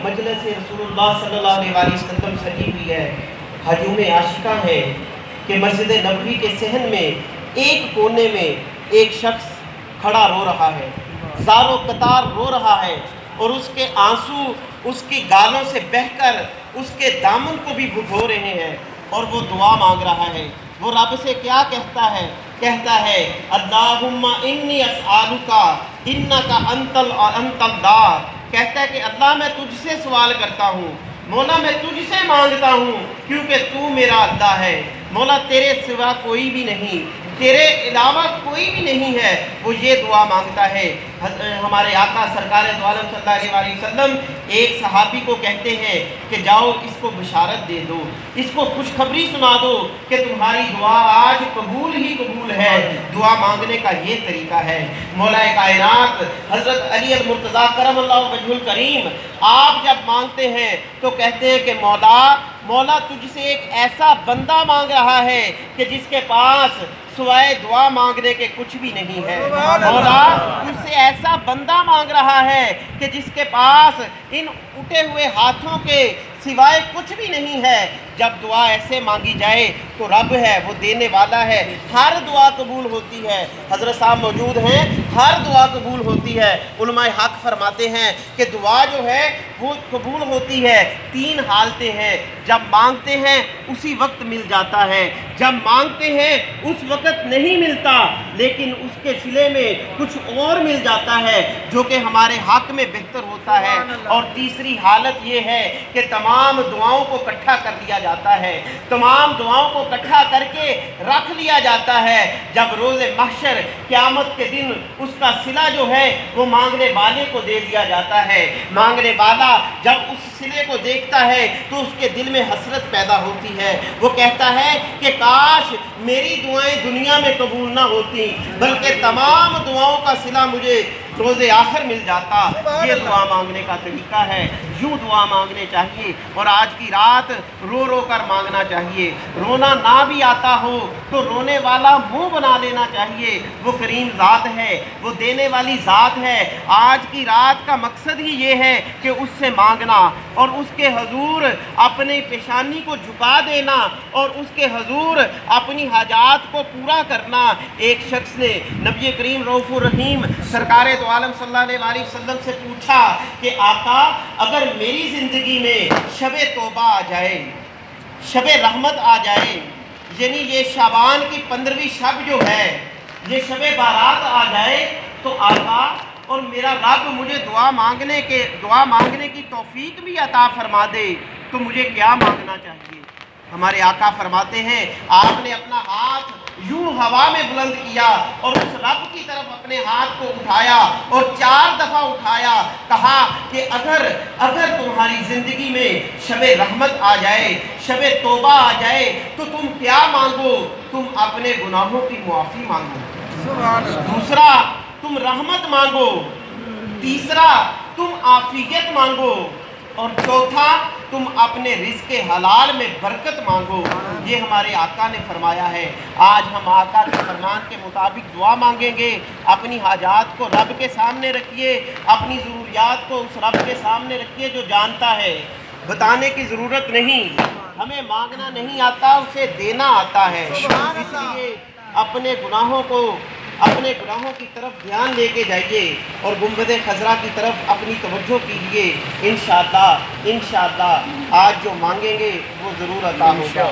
मजलिस रसूलुल्लाह सल्लल्लाहु अलैहि वसल्लम सजी हुई है। हजूम आशिका है कि मस्जिद नबवी के सहन में एक कोने में एक शख्स खड़ा रो रहा है, ज़ारो कतार रो रहा है, और उसके आंसू उसकी गालों से बहकर उसके दामन को भी भिगो रहे हैं, और वो दुआ मांग रहा है। वो रब से क्या कहता है अल्लाहुम्मा इन्नी अस्आलुका इन्नका अंतल दार। कहता है कि अल्लाह मैं तुझसे सवाल करता हूँ, मौला मैं तुझसे मांगता हूँ क्योंकि तू मेरा अल्लाह है। मौला तेरे सिवा कोई भी नहीं, तेरे अलावा कोई भी नहीं है। वो ये दुआ मांगता है। हमारे आका सरकार दो आलम सल्लल्लाहु अलैहि वसल्लम एक सहाबी को कहते हैं कि जाओ इसको बशारत दे दो, इसको खुशखबरी सुना दो कि तुम्हारी दुआ आज कबूल ही कबूल है। दुआ मांगने का ये तरीका है। मौला कायनात हज़रत अली अल मुर्तज़ा करमल्लाहु वजहुल करीम आप जब मांगते हैं तो कहते हैं कि मौला तुझसे एक ऐसा बंदा मांग रहा है कि जिसके पास सिवाय दुआ मांगने के कुछ भी नहीं है। मौला तुझसे ऐसा बंदा मांग रहा है कि जिसके पास इन उठे हुए हाथों के सिवाय कुछ भी नहीं है। जब दुआ ऐसे मांगी जाए तो रब है, वो देने वाला है, हर दुआ कबूल होती है। हज़रत साहब मौजूद हैं, हर दुआ कबूल होती है। उलमाए हक फरमाते हैं कि दुआ जो है वो कबूल होती है। 3 हालतें हैं, जब मांगते हैं उसी वक्त मिल जाता है, जब मांगते हैं उस वक्त नहीं मिलता लेकिन उसके सिले में कुछ और मिल जाता है जो कि हमारे हक में बेहतर होता है। और तीसरी हालत ये है कि तमाम दुआओं को इकट्ठा कर लिया जाता है, तमाम दुआओं को इकट्ठा करके रख लिया जाता है। जब रोज़े महशर क़यामत के दिन उसका सिला जो है वो मांगने वाले को दे दिया जाता है। मांगने वाला जब उस सिले को देखता है तो उसके दिल में हसरत पैदा होती है। वो कहता है कि काश मेरी दुआएं दुनिया में कबूल ना होती बल्कि तमाम दुआओं का सिला मुझे रोज़े आखिर मिल जाता। ये दुआ मांगने का तरीका है। यूँ दुआ मांगने चाहिए और आज की रात रो रो कर मांगना चाहिए। रोना ना भी आता हो तो रोने वाला मुंह बना लेना चाहिए। वो करीम ज़ात है, वो देने वाली ज़ात है। आज की रात का मकसद ही ये है कि उससे मांगना और उसके हजूर अपनी पेशानी को झुका देना और उसके हजूर अपनी हाजात को पूरा करना। एक शख्स ने नबी करीम रऊफ़ुर रहीम सरकार दो आलम सल्लल्लाहु अलैहि वसल्लम से पूछा कि आका अगर मेरी ज़िंदगी में शबे तौबा आ जाए, शबे रहमत आ जाए, यानी ये शाबान की 15वीं शब जो है ये शबे बारात आ जाए तो आका और मेरा रब मुझे दुआ मांगने की तौफीक भी अता फरमा दे तो मुझे क्या मांगना चाहिए। हमारे आका फरमाते हैं आपने अपना हाथ यूं हवा में बुलंद किया और उस रब की तरफ अपने हाथ को उठाया और 4 दफ़ा उठाया, कहा कि अगर तुम्हारी ज़िंदगी में शबे रहमत आ जाए, शबे तौबा आ जाए तो तुम क्या मांगो, तुम अपने गुनाहों की मुआफ़ी मांगो। दूसरा तुम रहमत मांगो, तीसरा तुम आफियत मांगो और चौथा तुम अपने रिज़्क़ हलाल में बरकत मांगो। ये हमारे आका ने फरमाया है। आज हम आका के फरमान के मुताबिक दुआ मांगेंगे। अपनी हाजात को रब के सामने रखिए, अपनी ज़रूरियात को उस रब के सामने रखिए जो जानता है। बताने की ज़रूरत नहीं, हमें मांगना नहीं आता, उसे देना आता है। इसलिए अपने गुनाहों की तरफ ध्यान लेके जाइए और गुंबद खज़रा की तरफ अपनी तवज्जो कीजिए। इंशाअल्लाह आज जो मांगेंगे वो ज़रूर अता होगा।